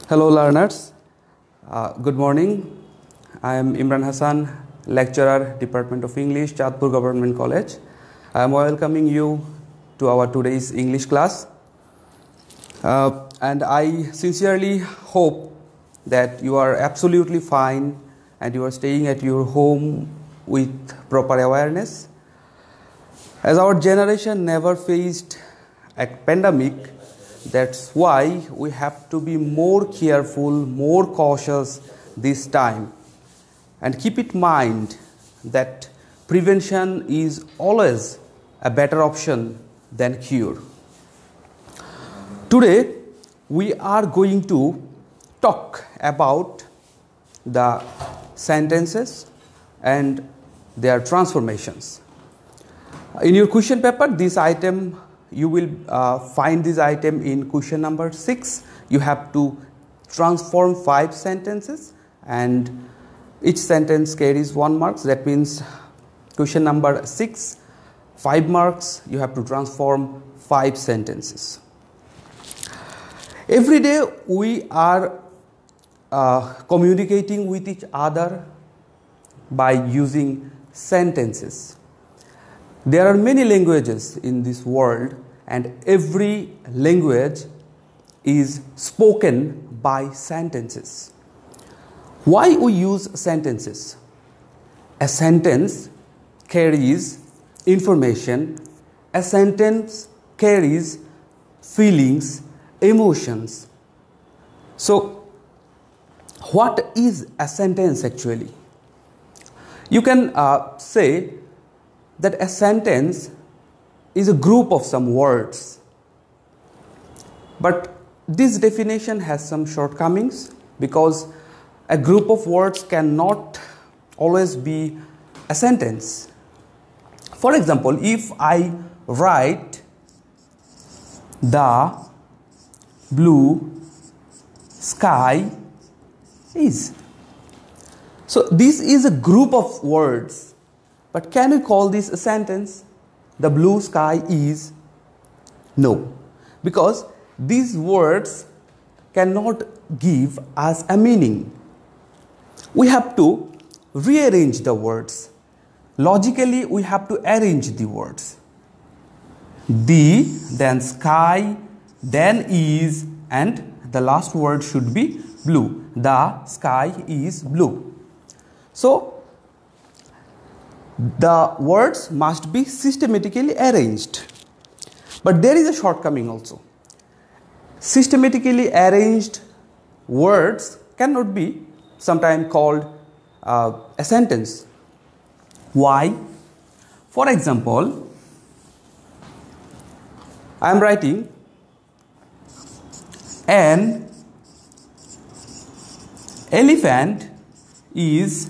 Hello learners, good morning. I am Imran Hasan, lecturer, Department of English, Chandpur Government College. I am welcoming you to our today's English class. And I sincerely hope that you are absolutely fine and you are staying at your home with proper awareness. As our generation never faced a pandemic, that's why we have to be more careful, more cautious this time. And keep in mind that prevention is always a better option than cure. Today, we are going to talk about the sentences and their transformations. In your question paper, this item you will find this item in question number 6. You have to transform 5 sentences and each sentence carries 1 mark. That means question number 6, 5 marks, you have to transform 5 sentences. Every day we are communicating with each other by using sentences. There are many languages in this world and every language is spoken by sentences. Why we use sentences? A sentence carries information, a sentence carries feelings, emotions. So, what is a sentence actually? You can say that a sentence is a group of some words. But this definition has some shortcomings because a group of words cannot always be a sentence. For example, if I write the blue sky is. So this is a group of words. But can we call this a sentence? The blue sky is? No. Because these words cannot give us a meaning. We have to rearrange the words. Logically, we have to arrange the words. The, then sky, then is, and the last word should be blue. The sky is blue. So, the words must be systematically arranged. But there is a shortcoming also. Systematically arranged words cannot be sometimes called a sentence. Why? For example, I am writing an elephant is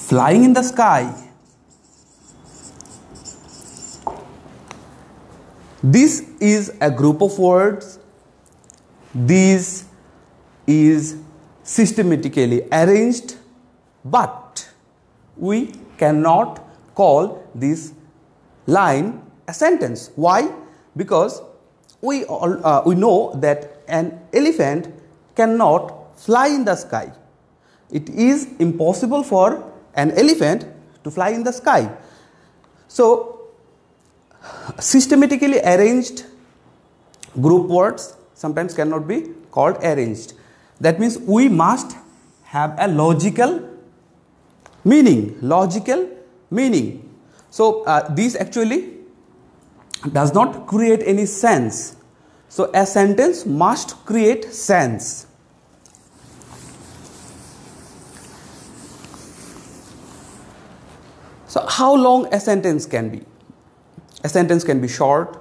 flying in the sky. This is a group of words. This is systematically arranged, but we cannot call this line a sentence. Why? Because we know that an elephant cannot fly in the sky. It is impossible for an elephant to fly in the sky. So, systematically arranged group words sometimes cannot be called arranged. That means we must have a logical meaning. Logical meaning. So, this actually does not create any sense. So, a sentence must create sense. So, how long a sentence can be? A sentence can be short,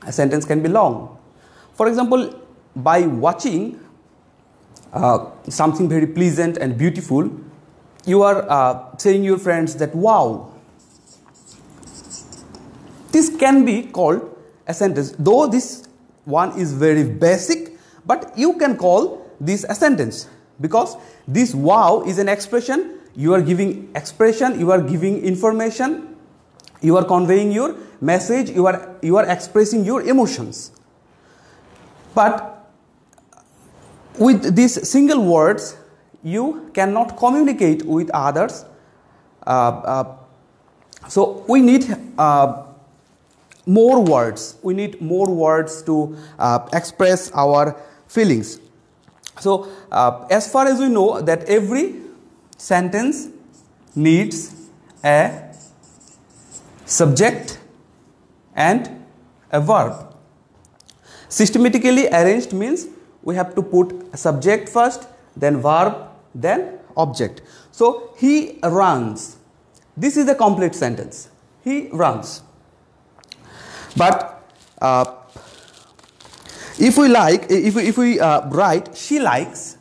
a sentence can be long. For example, by watching something very pleasant and beautiful, you are saying your friends that, wow, this can be called a sentence. Though this one is very basic, but you can call this a sentence because this wow is an expression. You are giving expression, you are giving information, you are conveying your message, you are expressing your emotions. But with these single words, you cannot communicate with others. So we need more words. We need more words to express our feelings. So as far as we know that every sentence needs a subject and a verb. Systematically arranged means we have to put a subject first, then verb, then object. So he runs. This is a complete sentence. He runs. But if we write she likes,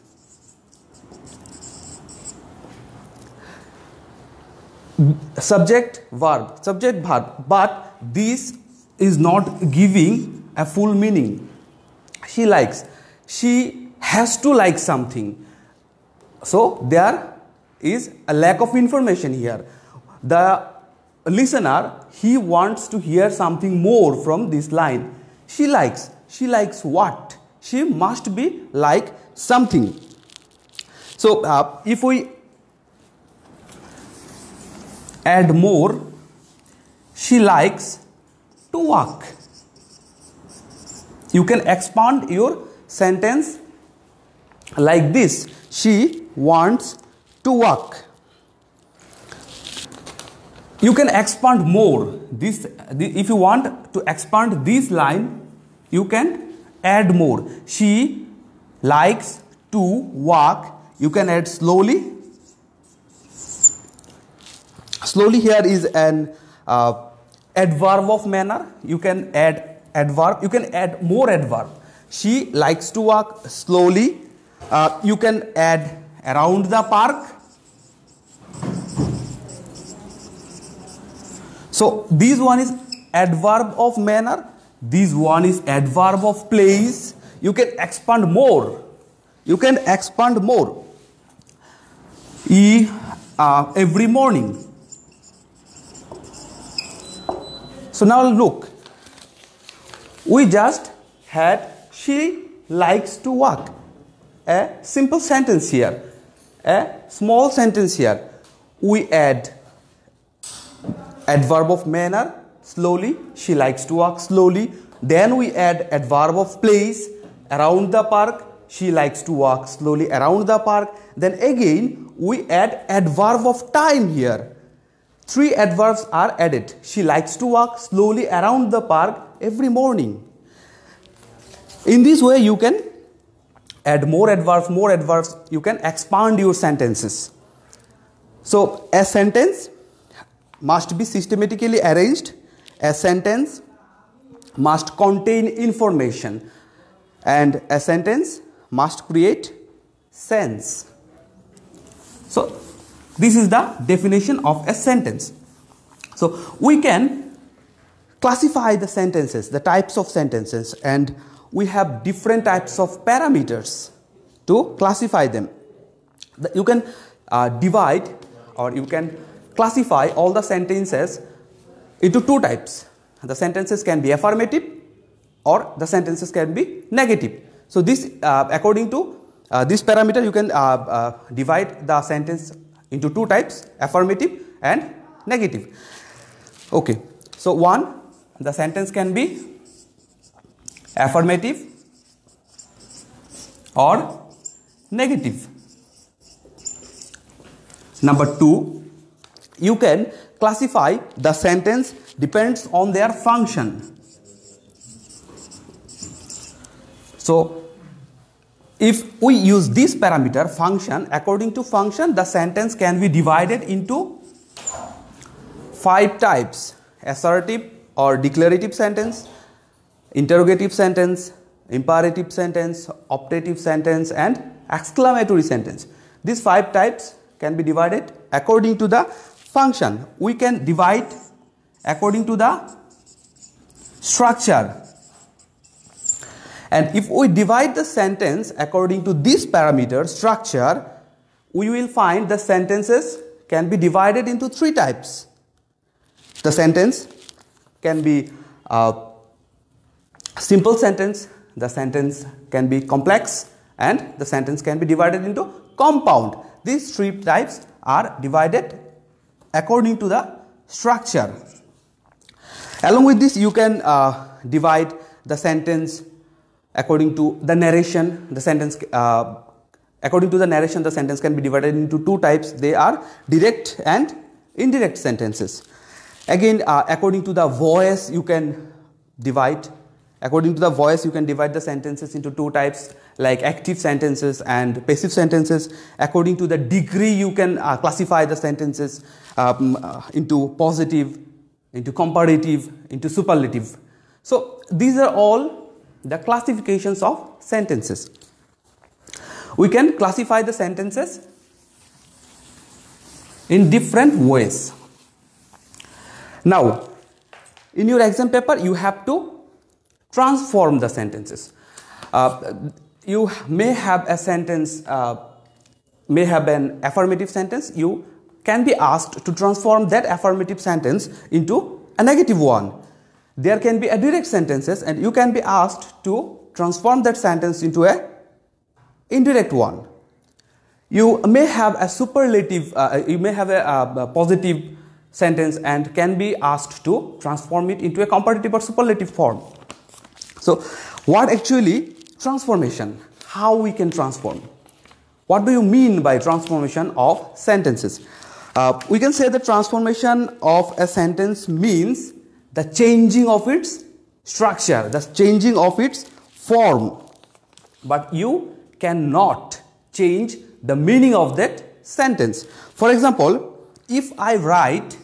subject verb, but this is not giving a full meaning. She likes. She has to like something. So there is a lack of information here. The listener, he wants to hear something more from this line. She likes. She likes what? She must be like something. So if we add more, she likes to walk. You can expand your sentence like this. She wants to walk. You can expand more. If you want to expand this line, you can add more. She likes to walk. You can add slowly. Slowly here is an adverb of manner. You can add adverb. You can add more adverb. She likes to walk slowly. You can add around the park. So this one is adverb of manner. This one is adverb of place. You can expand more. You can expand more. Every morning. So now look. We just had she likes to walk. A simple sentence here. A small sentence here. We add adverb of manner, slowly. She likes to walk slowly. Then we add adverb of place, around the park. She likes to walk slowly around the park. Then again we add adverb of time here. 3 adverbs are added. She likes to walk slowly around the park every morning. In this way you can add more adverbs. You can expand your sentences. So a sentence must be systematically arranged. A sentence must contain information. And a sentence must create sense. So this is the definition of a sentence. So we can classify the sentences, the types of sentences, and we have different types of parameters to classify them. You can divide, or you can classify all the sentences into 2 types. The sentences can be affirmative or the sentences can be negative. So this according to this parameter you can divide the sentence into 2 types, affirmative and negative. Okay, so 1, the sentence can be affirmative or negative. Number 2, you can classify the sentence depends on their function. So if we use this parameter function, according to function the sentence can be divided into 5 types: assertive or declarative sentence, interrogative sentence, imperative sentence, optative sentence and exclamatory sentence. These 5 types can be divided according to the function. We can divide according to the structure. And if we divide the sentence according to this parameter structure, we will find the sentences can be divided into 3 types. The sentence can be simple sentence, the sentence can be complex, and the sentence can be divided into compound. These three types are divided according to the structure. Along with this, you can divide the sentence according to the narration. The sentence according to the narration, the sentence can be divided into two types. They are direct and indirect sentences. Again, according to the voice, you can divide. According to the voice, you can divide the sentences into two types, like active sentences and passive sentences. According to the degree, you can classify the sentences into positive, into comparative, into superlative. So these are all the classifications of sentences. We can classify the sentences in different ways. Now, in your exam paper, you have to transform the sentences. You may have a sentence, may have an affirmative sentence. You can be asked to transform that affirmative sentence into a negative one. There can be a direct sentences, and you can be asked to transform that sentence into a indirect one. You may have a superlative, you may have a positive sentence and can be asked to transform it into a comparative or superlative form. So what actually transformation? How we can transform? What do you mean by transformation of sentences? We can say the transformation of a sentence means the changing of its structure, the changing of its form. But you cannot change the meaning of that sentence. For example, if I write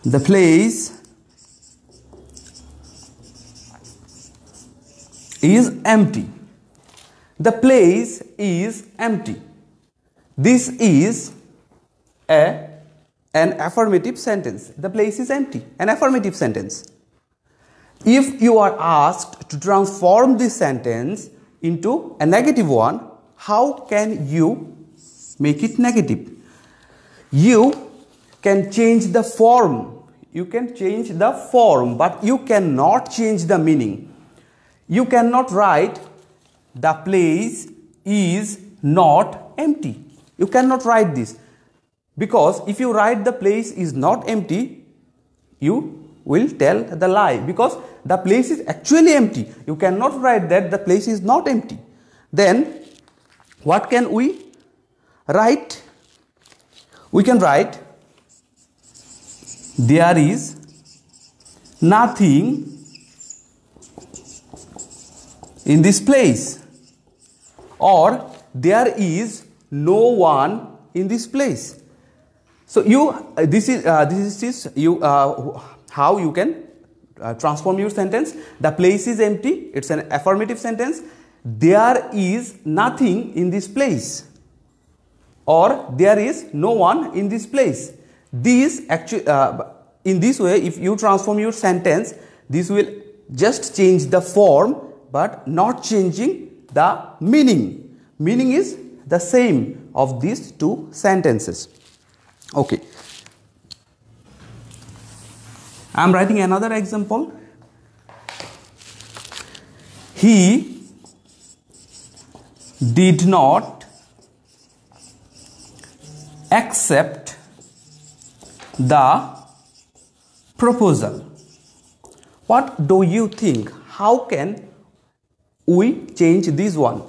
the place is empty. The place is empty. This is an affirmative sentence. The place is empty. An affirmative sentence. If you are asked to transform this sentence into a negative one, how can you make it negative? You can change the form. You can change the form, but you cannot change the meaning. You cannot write the place is not empty. You cannot write this, because if you write the place is not empty, you will tell the lie, because the place is actually empty. You cannot write that the place is not empty. Then what can we write? We can write there is nothing in this place, or there is no one in this place. So this is how you can transform your sentence. The place is empty. It's an affirmative sentence. There is nothing in this place, or there is no one in this place. These actually, in this way, if you transform your sentence, this will just change the form, but not changing the meaning. Meaning is the same of these two sentences. Okay. I am writing another example. He did not accept the proposal. What do you think? How can we change this one?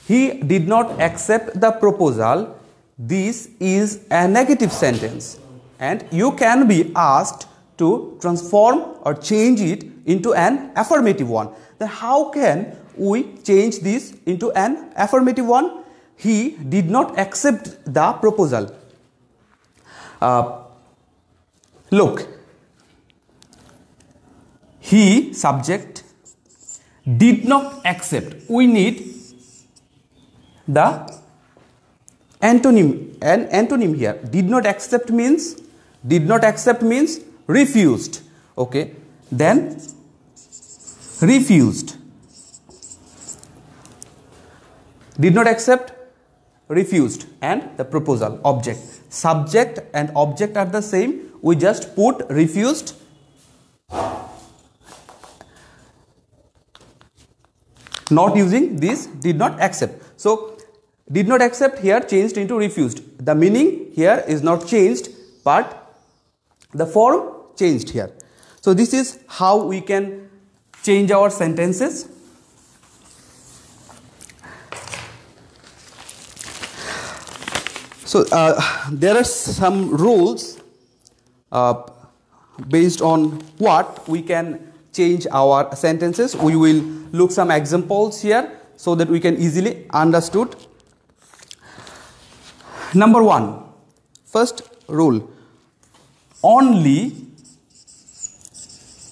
He did not accept the proposal. This is a negative sentence, and you can be asked to transform or change it into an affirmative one. Then how can we change this into an affirmative one? He did not accept the proposal. Look, he, subject, did not accept. We need the antonym, an antonym here. Did not accept means refused. Okay, then refused. Did not accept, refused, and the proposal, object. Subject and object are the same. We just put refused Not using this did not accept. So did not accept here changed into refused. The meaning here is not changed, but the form changed here. So this is how we can change our sentences. So there are some rules based on what we can change our sentences. We will look some examples here so that we can easily understood. Number 1, first rule, only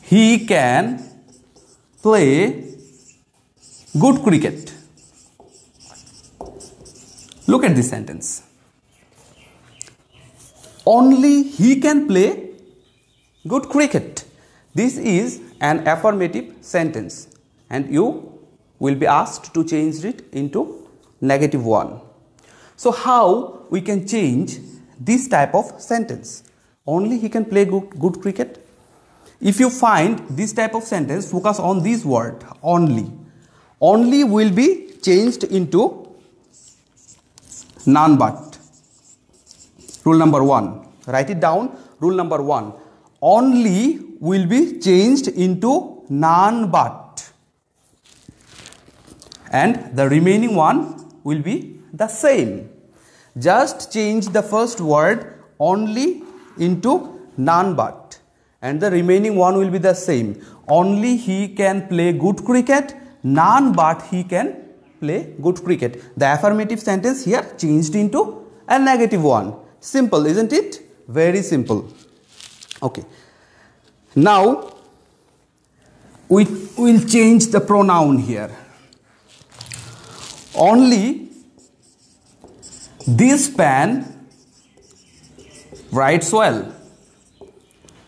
he can play good cricket. Look at this sentence. Only he can play good cricket. This is an affirmative sentence and you will be asked to change it into -1. So how we can change this type of sentence? Only he can play good cricket. If you find this type of sentence, focus on this word only. Only will be changed into none but. Rule number 1. Write it down. Rule number 1. Only will be changed into none but. And the remaining one will be the same. Just change the first word only into none but. And the remaining one will be the same. Only he can play good cricket. None but he can play good cricket. The affirmative sentence here changed into a -1. Simple, isn't it? Very simple. Okay. Now we will change the pronoun here. Only this pen writes well.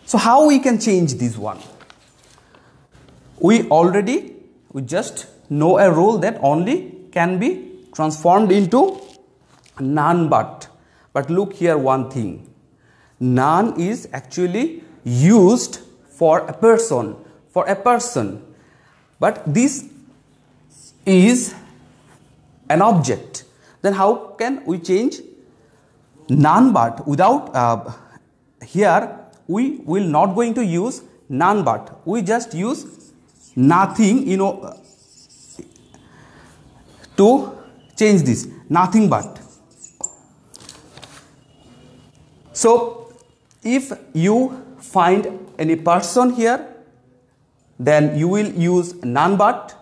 So how we can change this one? We just know a rule that only can be transformed into none but. But look here one thing. None is actually used for a person. But this is an object. Then how can we change none but? Without here we will not going to use none but. We just use nothing, to change this. Nothing but. So if you find any person here, then you will use none but.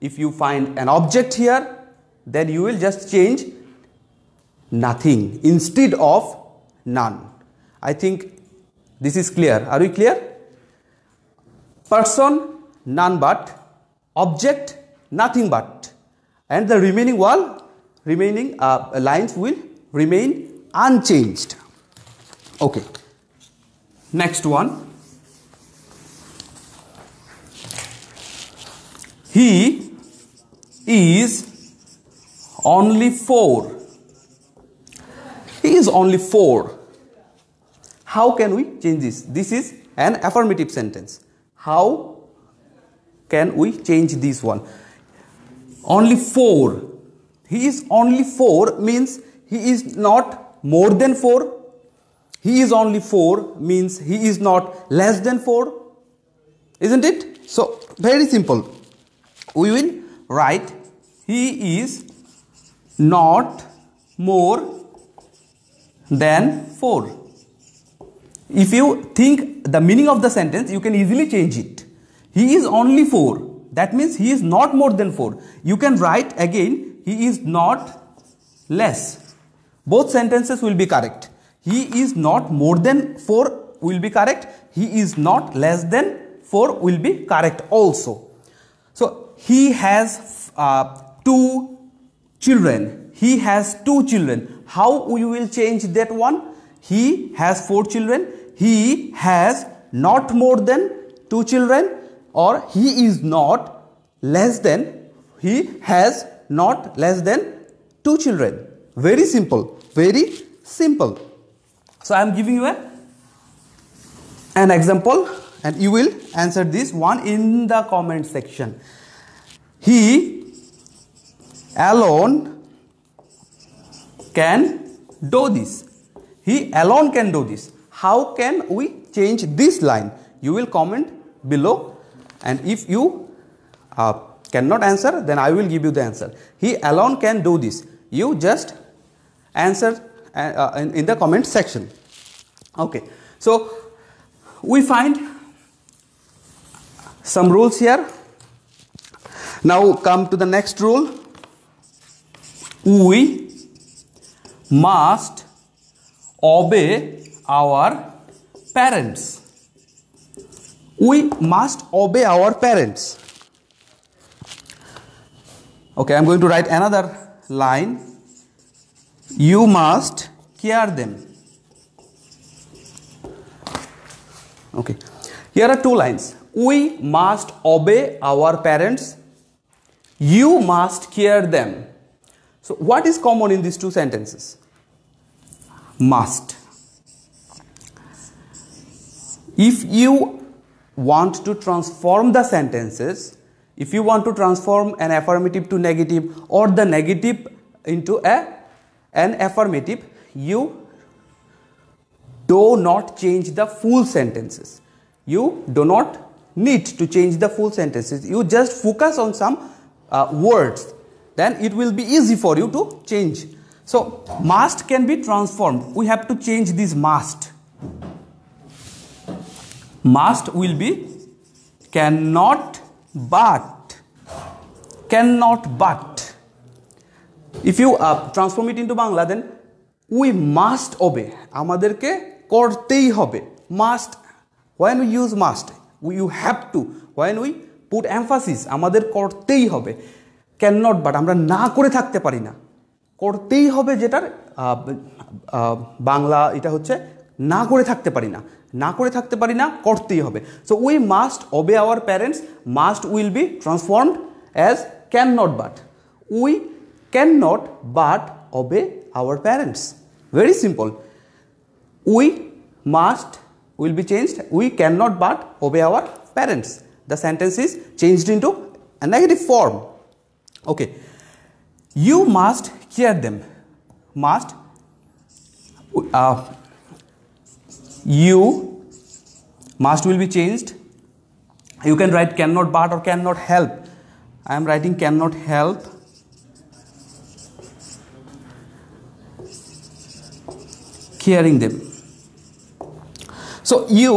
If you find an object here, then you will just change nothing instead of none. I think this is clear. Are we clear? Person, none but. Object, nothing but. And the remaining lines will remain unchanged. Okay. Next one. He is only 4. He is only 4. How can we change this? This is an affirmative sentence. How can we change this one? Only 4. He is only 4 means he is not more than 4. He is only 4 means he is not less than 4. Isn't it? So, very simple. We will write he is not more than 4. If you think the meaning of the sentence, you can easily change it. He is only 4. That means he is not more than 4. You can write again, he is not less. Both sentences will be correct. He is not more than 4 will be correct. He is not less than 4 will be correct also. So, he has 2 children. He has 2 children. How we will change that one? He has 4 children. He has not more than 2 children, or he is not less than, he has not less than 2 children. Very simple. Very simple. So I am giving you an example and you will answer this one in the comment section. He alone can do this. He alone can do this. How can we change this line? You will comment below, and if you cannot answer, then I will give you the answer. He alone can do this. You just answer in the comment section. Okay, so we find some rules here. Now come to the next rule. We must obey our parents. We must obey our parents. Okay, I am going to write another line. You must care them. Okay, here are two lines. We must obey our parents. You must care them. So what is common in these two sentences? Must. If you want to transform the sentences, if you want to transform an affirmative to negative or the negative into an affirmative, you do not change the full sentences. You do not need to change the full sentences. You just focus on some words. Then it will be easy for you to change. So must can be transformed. We have to change this must. Must will be cannot but. Cannot but. If you transform it into Bangla, then we must obey. Amaderke kortei hobe. Must. When we use must, you have to. When we put emphasis, amader kortei hobe. Cannot but. Amra na kore thakte pari na. করতেই হবে যেটার বাংলা এটা হচ্ছে না করে থাকতে পারি না, না করে থাকতে পারি না, করতেই হবে। So we must ওবে our parents, must will be transformed as can not but. We can not but ওবে our parents. Very simple. We must will be changed, we can not but ওবে our parents. The sentence is changed into a negative form. Okay. You must care them. Must. You must will be changed. You can write cannot but or cannot help. I am writing cannot help. Caring them. So you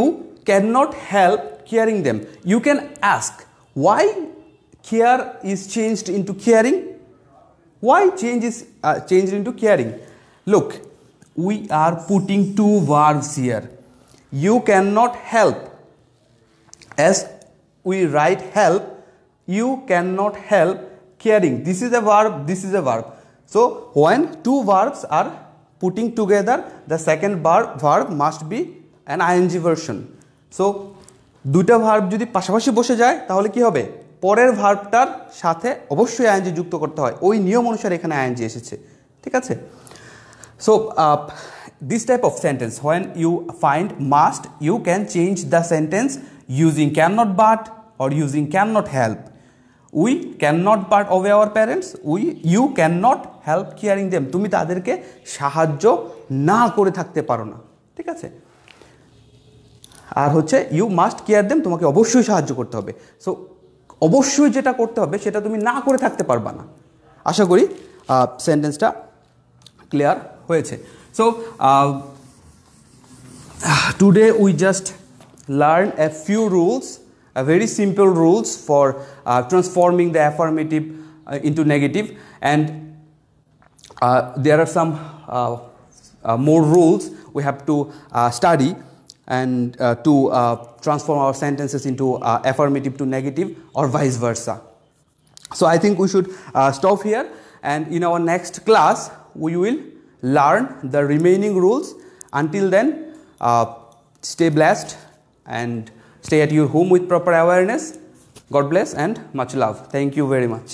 cannot help caring them. You can ask why care is changed into caring. Why change is changed into caring? Look, we are putting two verbs here. You cannot help. As we write help, you cannot help caring. This is a verb, this is a verb. So when two verbs are putting together, the second verb must be an ing version. So দুটো verb যদি পাশাপাশি বসে যায় তাহলে কি হবে? পরের ভার্বটার সাথে অবশ্যই আইএনজি যুক্ত করতে হয়। ওই নিয়ম অনুসারে এখানে আইএনজি এসেছে। ঠিক আছে? So this type of sentence, when you find must, you can change the sentence using cannot but or using cannot help. We cannot but obey our parents. You cannot help caring them. তুমি তাদেরকে সাহায্য না করে থাকতে পারো না। ঠিক আছে? আর হচ্ছে you must care them, তোমাকে অবশ্যই সাহায্য করতে হবে। সো অবশ্যই যেটা করতে হবে সেটা তুমি না করে থাকতে পারবা না। আশা করি সেন্টেন্সটা ক্লিয়ার হয়েছে। So today we just learn a few rules, a very simple rules for transforming the affirmative into negative, and there are some more rules we have to study and to transform our sentences into affirmative to negative or vice versa. So I think we should stop here, and in our next class we will learn the remaining rules. Until then, stay blessed and stay at your home with proper awareness. God bless and much love. Thank you very much.